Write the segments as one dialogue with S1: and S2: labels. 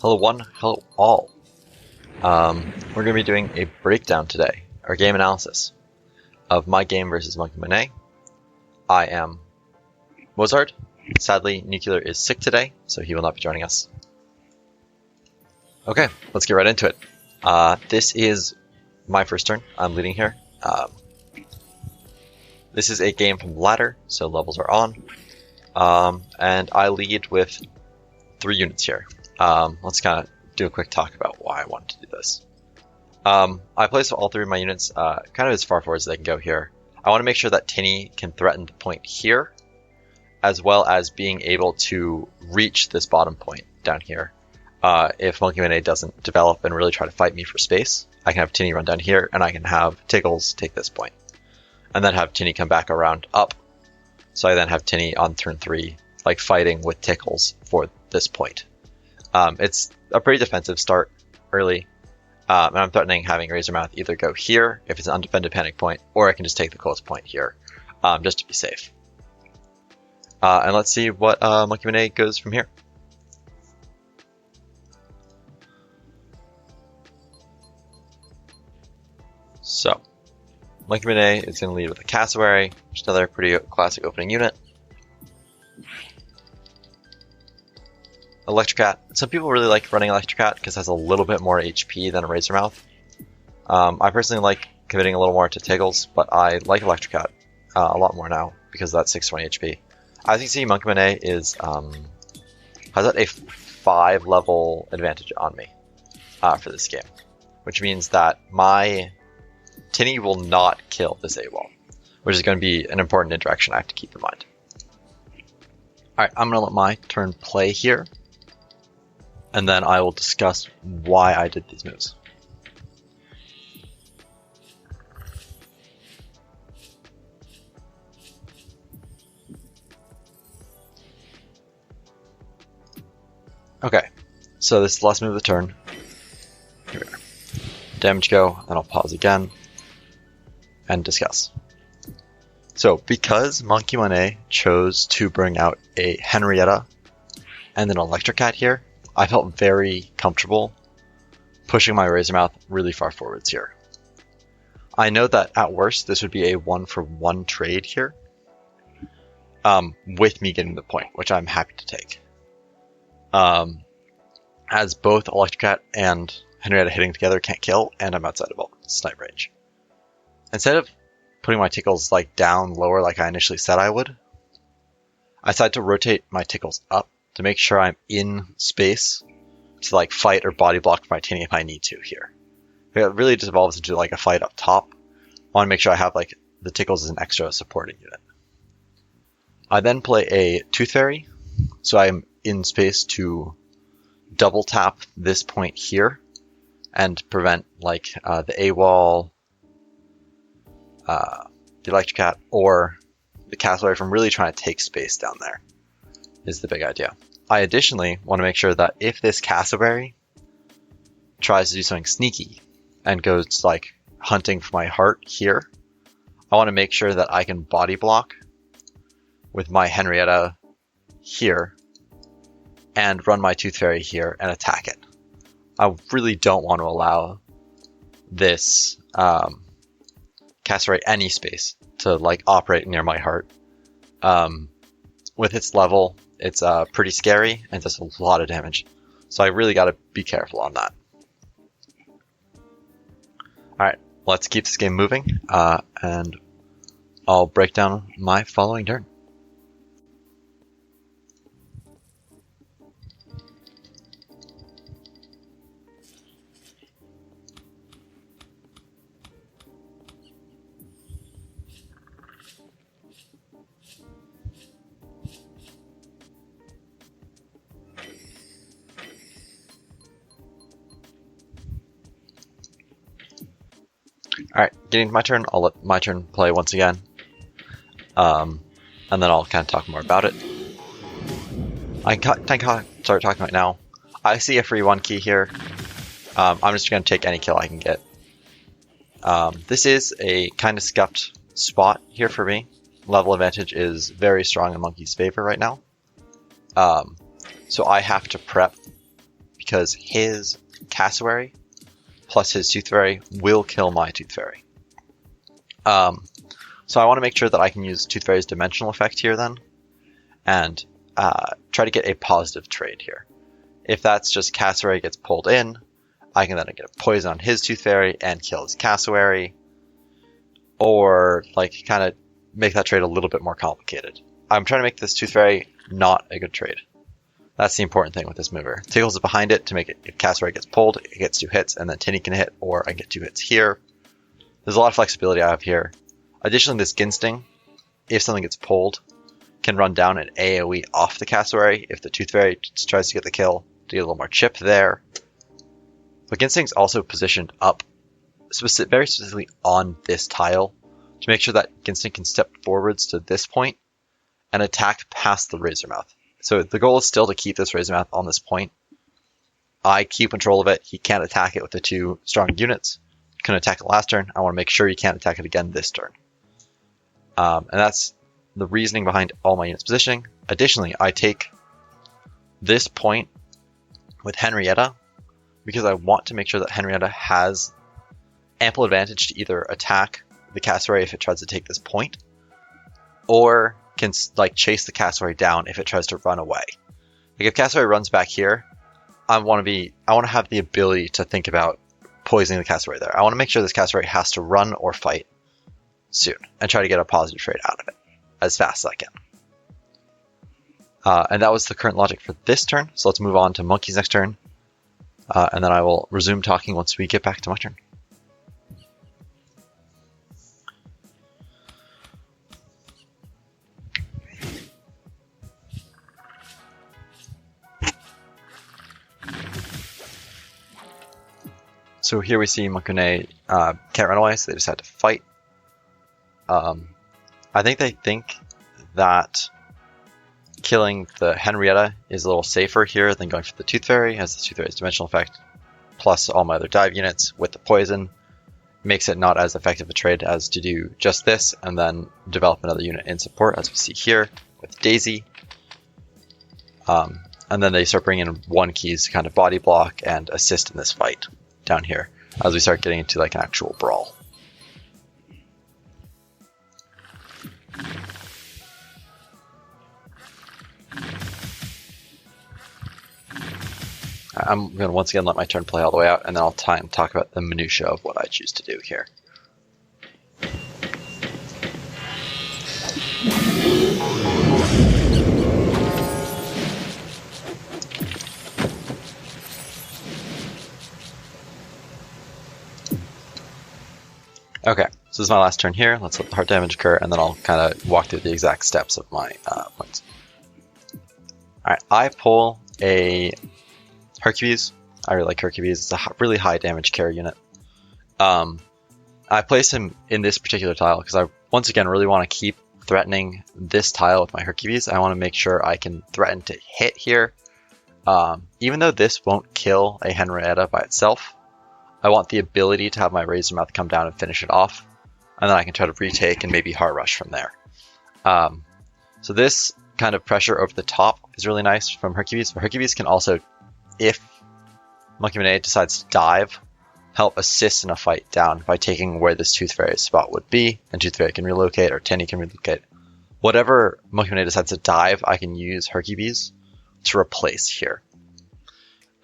S1: Hello one, hello all. We're going to be doing a breakdown today, or game analysis, of my game versus MonkeyMonet. I am w0zard. Sadly, Nuclear is sick today, so he will not be joining us. Okay, let's get right into it. This is my first turn. I'm leading here. This is a game from ladder, so levels are on. And I lead with 3 units here. Let's kind of do a quick talk about why I wanted to do this. I place all 3 of my units kind of as far forward as they can go here. I want to make sure that Tinny can threaten the point here, as well as being able to reach this bottom point down here. If MonkeyMonet doesn't develop and really try to fight me for space, I can have Tinny run down here, and I can have Tickles take this point. And then have Tinny come back around up. So I then have Tinny on turn 3, like fighting with Tickles for this point. It's a pretty defensive start early, and I'm threatening having Razormouth either go here if it's an undefended panic point, or I can just take the close point here, just to be safe. And let's see what MonkeyMonet goes from here. So, MonkeyMonet is going to lead with a Cassowary, which is another pretty classic opening unit. Electrocat. Some people really like running Electrocat because it has a little bit more HP than a Razormouth. I personally like committing a little more to Tiggles, but I like Electrocat a lot more now because of that 620 HP. As you see, MonkeyMonet is has a 5 level advantage on me for this game, which means that my Tinny will not kill this AWOL, which is going to be an important interaction I have to keep in mind. Alright, I'm going to let my turn play here, and then I will discuss why I did these moves. Okay, so this is the last move of the turn. Here we are. Damage go, and I'll pause again and discuss. So, because MonkeyMonet chose to bring out a Henrietta and an Electrocat here, I felt very comfortable pushing my Razormouth really far forwards here. I know that at worst this would be a 1-for-1 trade here, with me getting the point, which I'm happy to take. As both Electrocat and Henrietta hitting together can't kill, and I'm outside of snipe range. Instead of putting my Tickles like down lower like I initially said I would, I decided to rotate my Tickles up to make sure I'm in space to like fight or body block my Tinny if I need to here. It really just evolves into like a fight up top. I want to make sure I have like the Tickles as an extra supporting unit. I then play a Tooth Fairy, so I'm in space to double tap this point here and prevent like the AWOL, the Electrocat, or the Cassowary from really trying to take space down there, is the big idea. I additionally want to make sure that if this Cassowary tries to do something sneaky and goes like hunting for my heart here, I want to make sure that I can body block with my Henrietta here and run my Tooth Fairy here and attack it. I really don't want to allow this Cassowary any space to like operate near my heart. With its level, it's pretty scary and does a lot of damage. So I really got to be careful on that. Alright, let's keep this game moving, and I'll break down my following turn. Alright, getting to my turn, I'll let my turn play once again. And then I'll kind of talk more about it. I can start talking right now. I see a free 1 key here. I'm just going to take any kill I can get. This is a kind of scuffed spot here for me. Level advantage is very strong in Monkey's favor right now. So I have to prep because his Cassowary plus his Tooth Fairy will kill my Tooth Fairy. So I want to make sure that I can use Tooth Fairy's dimensional effect here then, and try to get a positive trade here. If that's just Cassowary gets pulled in, I can then get a poison on his Tooth Fairy and kill his Cassowary, or like kind of make that trade a little bit more complicated. I'm trying to make this Tooth Fairy not a good trade. That's the important thing with this mover. Tickles is behind it to make it, if Cassowary gets pulled, it gets 2 hits, and then Tinny can hit, or I get 2 hits here. There's a lot of flexibility I have here. Additionally, this Ginsting, if something gets pulled, can run down an AoE off the Cassowary if the Tooth Fairy tries to get the kill, to get a little more chip there. But Ginsting's also positioned up very specifically on this tile to make sure that Ginsting can step forwards to this point and attack past the Razormouth. So the goal is still to keep this Razormouth on this point. I keep control of it. He can't attack it with the 2 strong units. Couldn't attack it last turn. I want to make sure he can't attack it again this turn. And that's the reasoning behind all my units positioning. Additionally, I take this point with Henrietta because I want to make sure that Henrietta has ample advantage to either attack the Cassowary if it tries to take this point, or can like chase the Cassowary down if it tries to run away. Like if Cassowary runs back here, I want to have the ability to think about poisoning the Cassowary there. I want to make sure this Cassowary has to run or fight soon and try to get a positive trade out of it as fast as I can. And that was the current logic for this turn. So let's move on to Monkey's next turn. And then I will resume talking once we get back to my turn. So here we see MonkeyMonet can't run away, so they decide to fight. I think they think that killing the Henrietta is a little safer here than going for the Tooth Fairy, as the Tooth Fairy's dimensional effect, plus all my other dive units with the poison, makes it not as effective a trade as to do just this, and then develop another unit in support, as we see here with Daisy. And then they start bringing in 1 keys to kind of body block and assist in this fight down here, as we start getting into like an actual brawl. I'm going to once again let my turn play all the way out, and then I'll talk about the minutia of what I choose to do here. Okay, so this is my last turn here. Let's let the heart damage occur, and then I'll kind of walk through the exact steps of my points. Alright, I pull a Hercules. I really like Hercules. It's a really high damage carry unit. I place him in this particular tile because I, once again, really want to keep threatening this tile with my Hercules. I want to make sure I can threaten to hit here. Even though this won't kill a Henrietta by itself, I want the ability to have my Razormouth come down and finish it off, and then I can try to retake and maybe Heart Rush from there. So this kind of pressure over the top is really nice from Hercules, but Hercules can also, if MonkeyMonet decides to dive, help assist in a fight down by taking where this Tooth Fairy spot would be, and Tooth Fairy can relocate, or Tinny can relocate. Whatever MonkeyMonet decides to dive, I can use Hercules to replace here.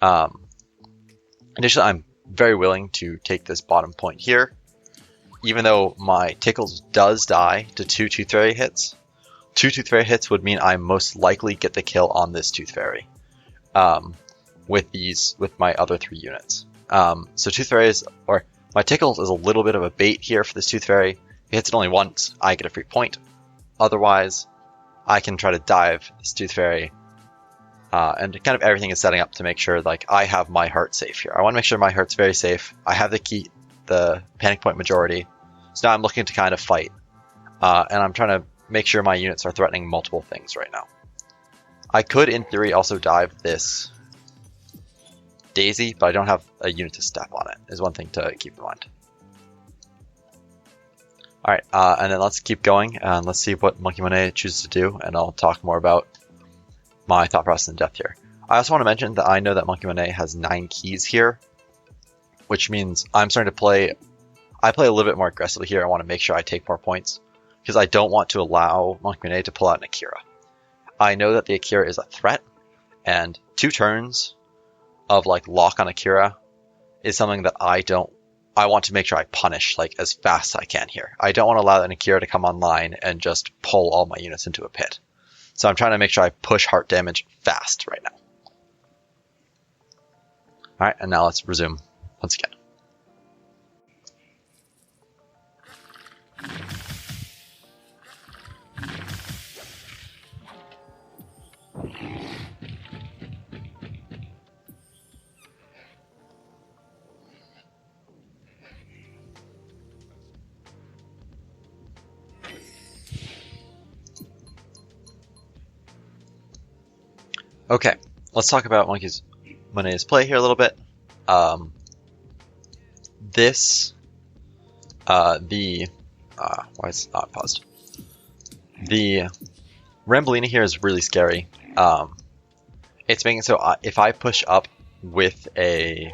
S1: Additionally, I'm very willing to take this bottom point here, even though my Tickles does die to 2 Tooth Fairy hits. 2 Tooth Fairy hits would mean I most likely get the kill on this Tooth Fairy with my other 3 units. So Tooth Fairies, or my Tickles is a little bit of a bait here for this Tooth Fairy. If it hits it only once, I get a free point. Otherwise, I can try to dive this Tooth Fairy. And kind of everything is setting up to make sure like I have my heart safe here. I want to make sure my heart's very safe. I have the panic point majority. So now I'm looking to kind of fight. And I'm trying to make sure my units are threatening multiple things right now. I could, in theory, also dive this Daisy, but I don't have a unit to step on it, is one thing to keep in mind. Alright, and then let's keep going, and let's see what MonkeyMonet chooses to do, and I'll talk more about my thought process in depth here. I also want to mention that I know that MonkeyMonet has 9 keys here, which means I'm starting to play. I play a little bit more aggressively here. I want to make sure I take more points because I don't want to allow MonkeyMonet to pull out an Akira. I know that the Akira is a threat, and 2 turns of like lock on Akira is something that I want to make sure I punish like as fast as I can here. I don't want to allow an Akira to come online and just pull all my units into a pit. So I'm trying to make sure I push heart damage fast right now. Alright, and now let's resume once again. Okay, let's talk about MonkeyMonet's play here a little bit. Why is it not paused? The Rambolina here is really scary. It's making it so if I push up with a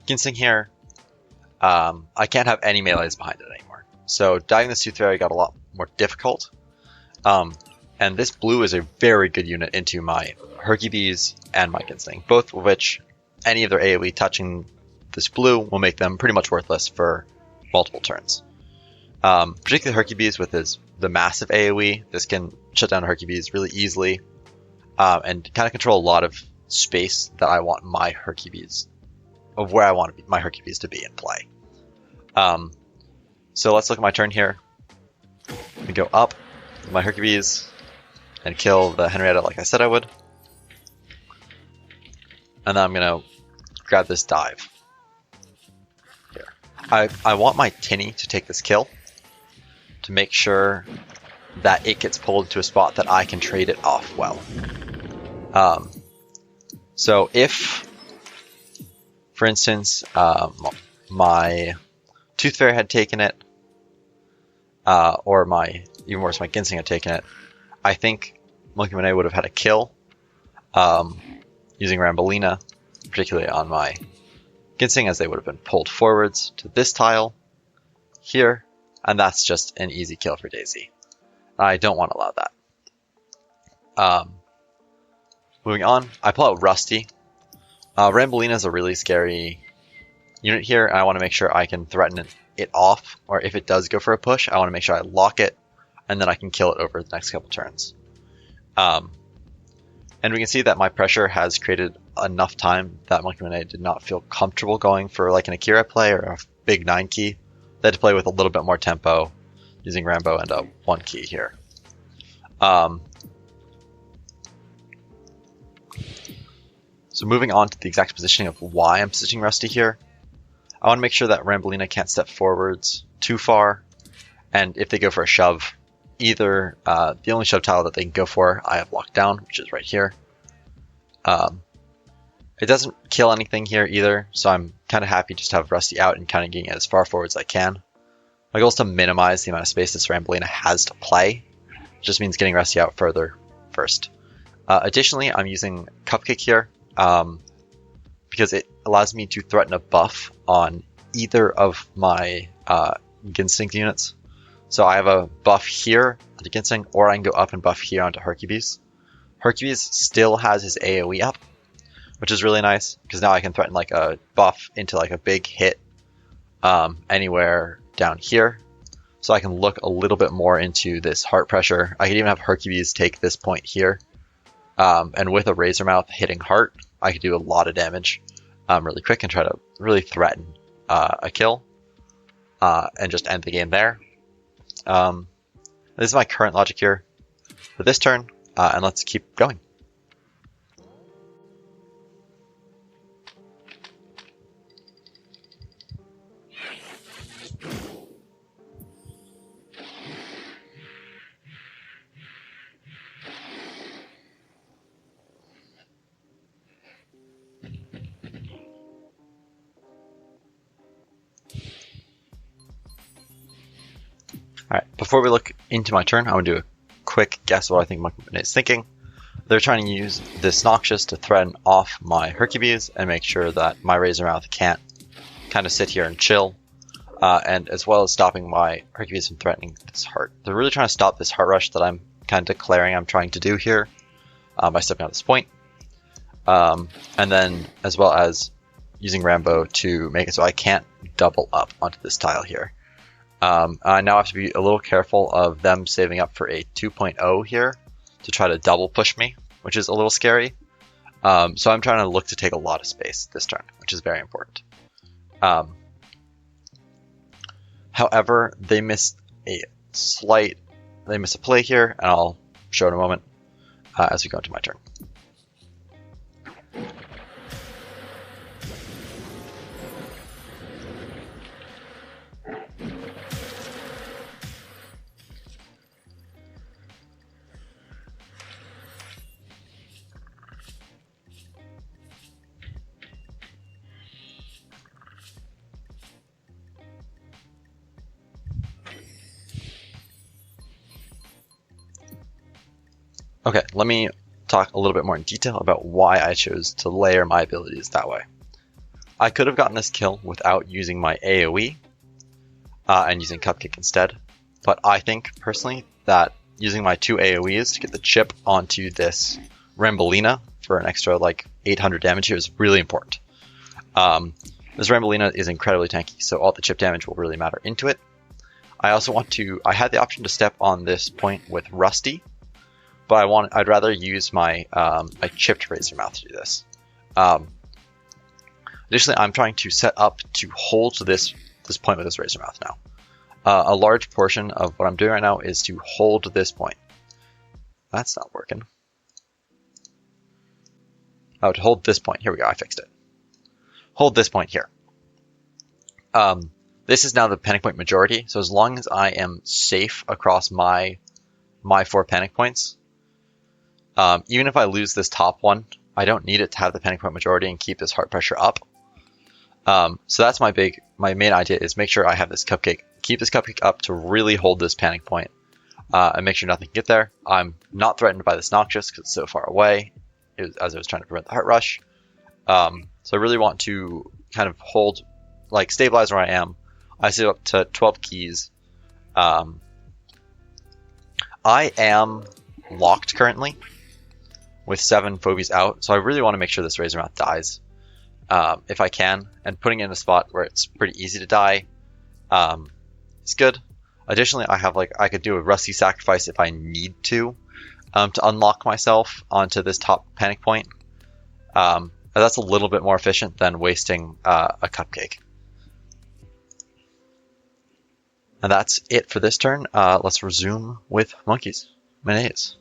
S1: Ginseng here, I can't have any melees behind it anymore. So diving this Tooth Fairy got a lot more difficult. And this blue is a very good unit into my Hercules and my Ginseng, both of which any of their AoE touching this blue will make them pretty much worthless for multiple turns. Particularly Hercules with the massive AoE, this can shut down Hercules really easily and kind of control a lot of space that I want my Hercules, of where I want my Hercules to be in play. So let's look at my turn here. We go up with my Hercules and kill the Henrietta like I said I would. And then I'm going to grab this dive. Here. I want my Tinny to take this kill to make sure that it gets pulled to a spot that I can trade it off well. So if, for instance, my Tooth Fairy had taken it, or even worse, my Ginseng had taken it, I think MonkeyMonet would have had a kill using Rambolina, particularly on my Ginseng, as they would have been pulled forwards to this tile here, and that's just an easy kill for Daisy. I don't want to allow that. Moving on, I pull out Rusty. Rambolina is a really scary unit here, and I want to make sure I can threaten it off, or if it does go for a push, I want to make sure I lock it, and then I can kill it over the next couple turns. And we can see that my pressure has created enough time that MonkeyMonet did not feel comfortable going for like an Akira play or a big 9 key. They had to play with a little bit more tempo using Rambo and a 1 key here. So moving on to the exact positioning of why I'm positioning Rusty here. I want to make sure that Rambolina can't step forwards too far, and if they go for a shove, either the only shove tile that they can go for I have locked down, which is right here. It doesn't kill anything here either, so I'm kind of happy just to have Rusty out and kind of getting as far forward as I can. My goal is to minimize the amount of space this Rambolina has to play. It just means getting Rusty out further first. Additionally, I'm using Cupcake here because it allows me to threaten a buff on either of my Ginseng units. So I have a buff here onto Ginseng, or I can go up and buff here onto Hercules. Hercules still has his AoE up, which is really nice, because now I can threaten like a buff into like a big hit anywhere down here. So I can look a little bit more into this heart pressure. I could even have Hercules take this point here. And with a Razormouth hitting heart, I could do a lot of damage really quick and try to really threaten a kill and just end the game there. This is my current logic here for this turn, and let's keep going. Alright, before we look into my turn, I want to do a quick guess what I think MonkeyMonet is thinking. they're trying to use this Noxious to threaten off my Hercules and make sure that my Razormouth can't kind of sit here and chill, and as well as stopping my Hercules from threatening this heart. They're really trying to stop this heart rush that I'm kind of declaring I'm trying to do here by stepping out this point. And then as well as using Rambo to make it so I can't double up onto this tile here. I now have to be a little careful of them saving up for a 2.0 here to try to double push me, which is a little scary. So I'm trying to look to take a lot of space this turn, which is very important. However, they miss a play here, and I'll show in a moment as we go into my turn. Okay, let me talk a little bit more in detail about why I chose to layer my abilities that way. I could have gotten this kill without using my AoE and using Cupcake instead, but I think personally that using my 2 AoEs to get the chip onto this Rambolina for an extra like 800 damage here is really important. This Rambolina is incredibly tanky, so all the chip damage will really matter into it. I had the option to step on this point with Rusty, but I'd rather use my my chipped Razormouth to do this. Additionally, I'm trying to set up to hold this point with this Razormouth now. A large portion of what I'm doing right now is to hold this point. That's not working. Oh, to hold this point. Here we go, I fixed it. Hold this point here. This is now the panic point majority, so as long as I am safe across my 4 panic points, even if I lose this top one, I don't need it to have the panic point majority and keep this heart pressure up. So that's my main idea, is make sure I have this Cupcake, keep this Cupcake up to really hold this panic point, and make sure nothing can get there. I'm not threatened by this Noxious because it's so far away, as I was trying to prevent the heart rush. So I really want to kind of hold, like stabilize where I am. I save up to 12 keys. I am locked currently with 7 Phobies out, so I really want to make sure this Razormouth dies if I can, and putting it in a spot where it's pretty easy to die is good. Additionally, I could do a Rusty Sacrifice if I need to unlock myself onto this top panic point. That's a little bit more efficient than wasting a Cupcake. And that's it for this turn. Let's resume with MonkeyMonet.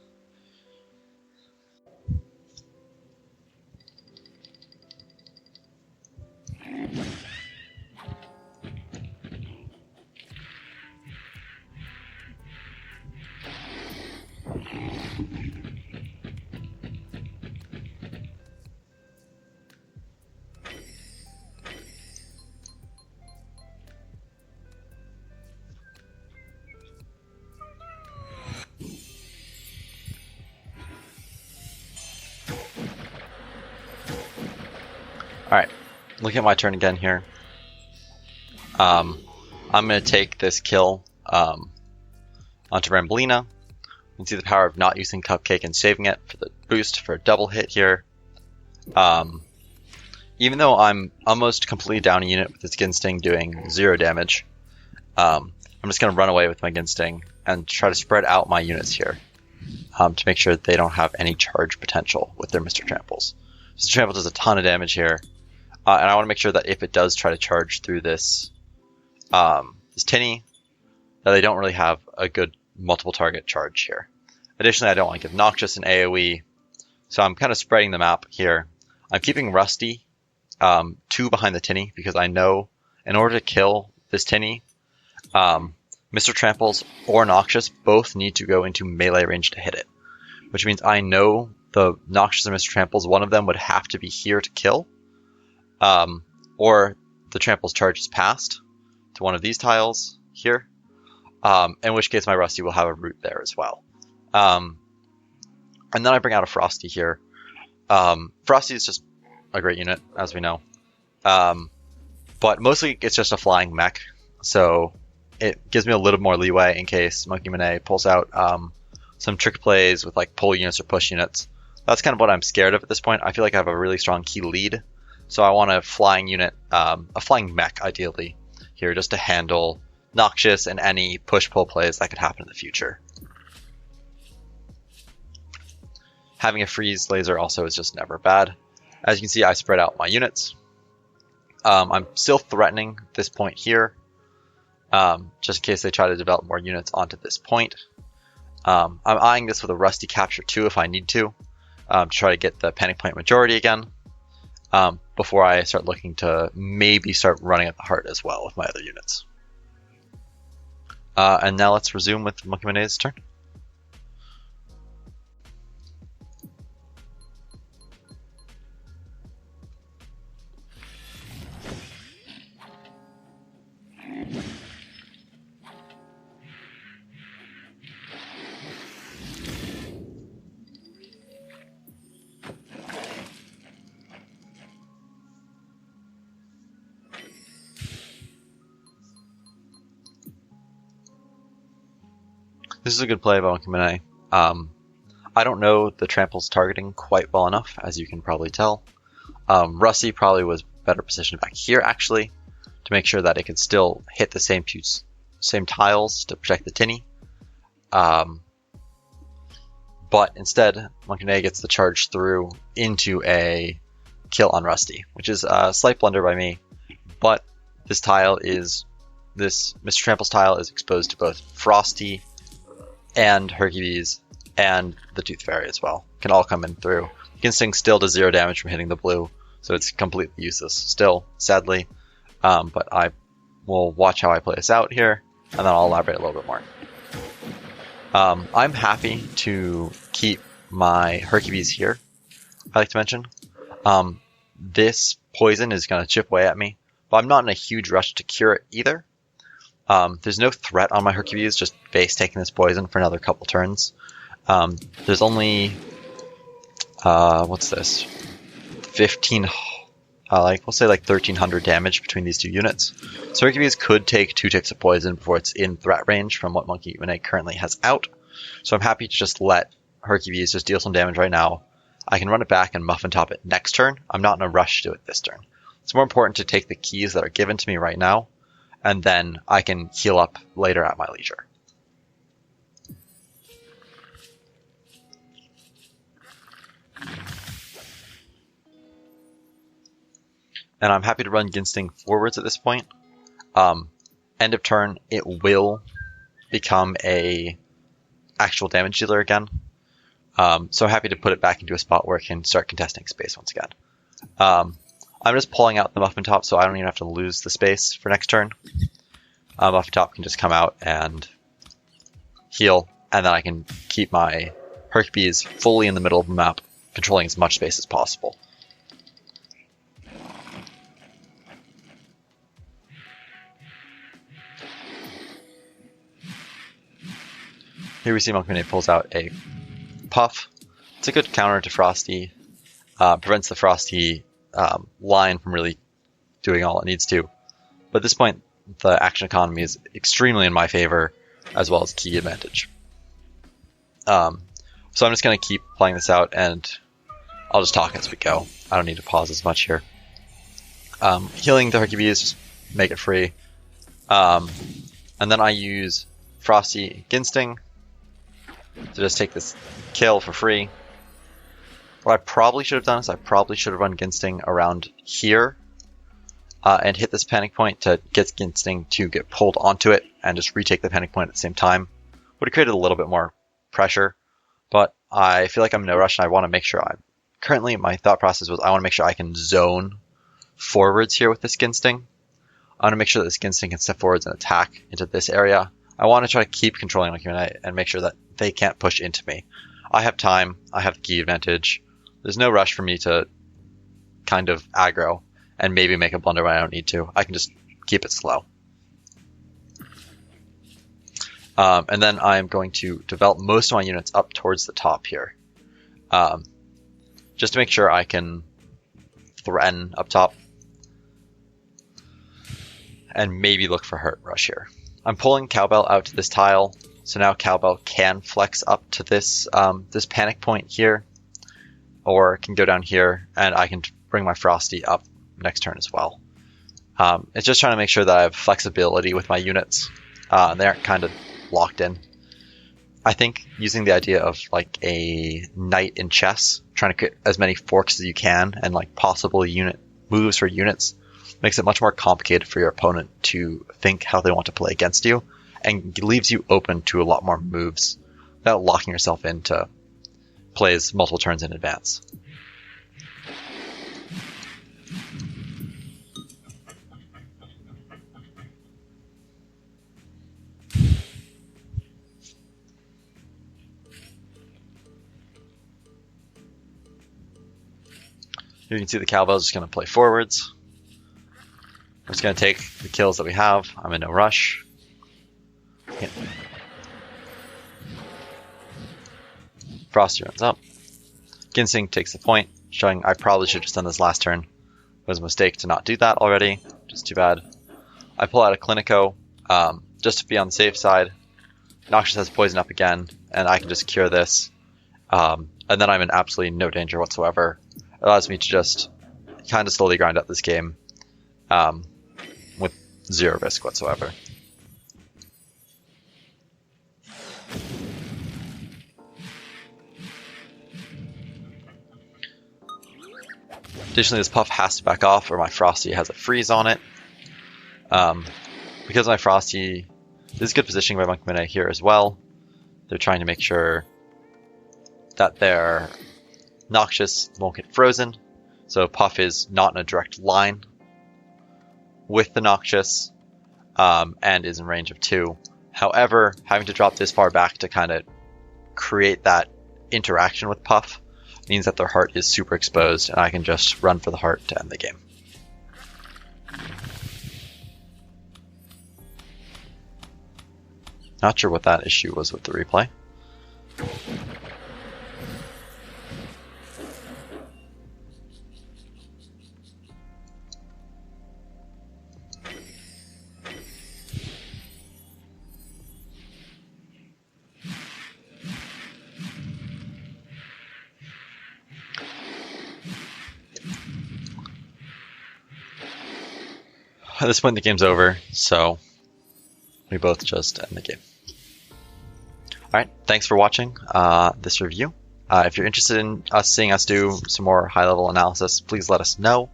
S1: Alright, look at my turn again here. I'm going to take this kill onto Rambolina. You can see the power of not using Cupcake and saving it for the boost for a double hit here. Even though I'm almost completely down a unit with this Ginsting doing 0 damage, I'm just going to run away with my Ginsting and try to spread out my units here to make sure that they don't have any charge potential with their Mr. Tramples. Mr. Trample does a ton of damage here. And I want to make sure that if it does try to charge through this Tinny, that they don't really have a good multiple target charge here. Additionally, I don't want to give Noxious an AoE, so I'm kind of spreading the map here. I'm keeping Rusty 2 behind the Tinny because I know in order to kill this Tinny, Mr. Tramples or Noxious both need to go into melee range to hit it, which means I know the Noxious and Mr. Tramples, one of them would have to be here to kill. Or the Trample's charge is passed to one of these tiles here, in which case my Rusty will have a root there as well. And then I bring out a Frosty here. Frosty is just a great unit, as we know. But mostly it's just a flying mech, so it gives me a little more leeway in case MonkeyMonet pulls out some trick plays with like pull units or push units. That's kind of what I'm scared of at this point. I feel like I have a really strong key lead, so I want a flying unit, a flying mech ideally here, just to handle Noxious and any push-pull plays that could happen in the future. Having a freeze laser also is just never bad. As you can see, I spread out my units. I'm still threatening this point here, just in case they try to develop more units onto this point. I'm eyeing this with a Rusty Capture too if I need to try to get the Panic Point majority again, before I start looking to maybe start running at the heart as well with my other units. And now let's resume with MonkeyMonet's turn. This is a good play by MonkeyMonet. I don't know the Trample's targeting quite well enough, as you can probably tell. Rusty probably was better positioned back here, actually, to make sure that it could still hit the same tiles to protect the tinny. But instead, MonkeyMonet gets the charge through into a kill on Rusty, which is a slight blunder by me. But this Mr. Trample's tile is exposed to both Frosty and Hercules and the Tooth Fairy as well. Can all come in through. Ginsting still does 0 damage from hitting the blue, so it's completely useless still, sadly. But I will watch how I play this out here, and then I'll elaborate a little bit more. I'm happy to keep my Hercules here, I like to mention. This poison is going to chip away at me, but I'm not in a huge rush to cure it either. There's no threat on my Hercules, just base taking this poison for another couple turns. There's only, what's this? 15, we'll say like 1300 damage between these two units. So Hercules could take 2 ticks of poison before it's in threat range from what MonkeyMonet currently has out. So I'm happy to just let Hercules just deal some damage right now. I can run it back and muffin top it next turn. I'm not in a rush to do it this turn. It's more important to take the keys that are given to me right now, and then I can heal up later at my leisure. And I'm happy to run Ginsting forwards at this point. End of turn, it will become a actual damage dealer again. So I'm happy to put it back into a spot where it can start contesting space once again. I'm just pulling out the Muffin Top so I don't even have to lose the space for next turn. Muffin Top can just come out and heal, and then I can keep my Hercules fully in the middle of the map, controlling as much space as possible. Here we see MonkeyMonet pulls out a Puff. It's a good counter to Frosty. Prevents the Frosty line from really doing all it needs to. But at this point, the action economy is extremely in my favor, as well as key advantage. So I'm just going to keep playing this out, and I'll just talk as we go. I don't need to pause as much here. Healing the Hercules, just make it free. And then I use Frosty Ginsting to just take this kill for free. What I probably should have done is I probably should have run Ginsting around here and hit this panic point to get Ginsting to get pulled onto it and just retake the panic point at the same time. Would have created a little bit more pressure, but I feel like I'm in no rush and I want to make sure currently my thought process was I want to make sure I can zone forwards here with this Ginsting. I want to make sure that this Ginsting can step forwards and attack into this area. I want to try to keep controlling MonkeyMonet and make sure that they can't push into me. I have time. I have the key advantage. There's no rush for me to kind of aggro and maybe make a blunder when I don't need to. I can just keep it slow. And then I'm going to develop most of my units up towards the top here. just to make sure I can threaten up top and maybe look for Hurt Rush here. I'm pulling Cowbell out to this tile, so now Cowbell can flex up to this this panic point here, or can go down here, and I can bring my Frosty up next turn as well. It's just trying to make sure that I have flexibility with my units. They aren't kind of locked in. I think using the idea of like a knight in chess, trying to get as many forks as you can, and like possible unit moves for units, makes it much more complicated for your opponent to think how they want to play against you, and leaves you open to a lot more moves without locking yourself into plays multiple turns in advance. You can see the Cowbell is just going to play forwards. We're just going to take the kills that we have. I'm in no rush. Yeah. Frosty runs up. Ginseng takes the point, showing I probably should have just done this last turn. It was a mistake to not do that already, which is too bad. I pull out a Clinico just to be on the safe side. Noxious has poison up again, and I can just cure this. And then I'm in absolutely no danger whatsoever. It allows me to just kind of slowly grind up this game with zero risk whatsoever. Additionally, this Puff has to back off or my Frosty has a freeze on it. Because my Frosty, this is good positioning by MonkeyMonet here as well. They're trying to make sure that their Noxious won't get frozen. So Puff is not in a direct line with the Noxious and is in range of 2. However, having to drop this far back to kind of create that interaction with Puff means that their heart is super exposed, and I can just run for the heart to end the game. Not sure what that issue was with the replay. At this point, the game's over, so we both just end the game. Alright, thanks for watching this review. If you're interested in seeing us do some more high-level analysis, please let us know.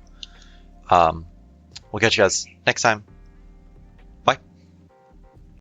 S1: We'll catch you guys next time.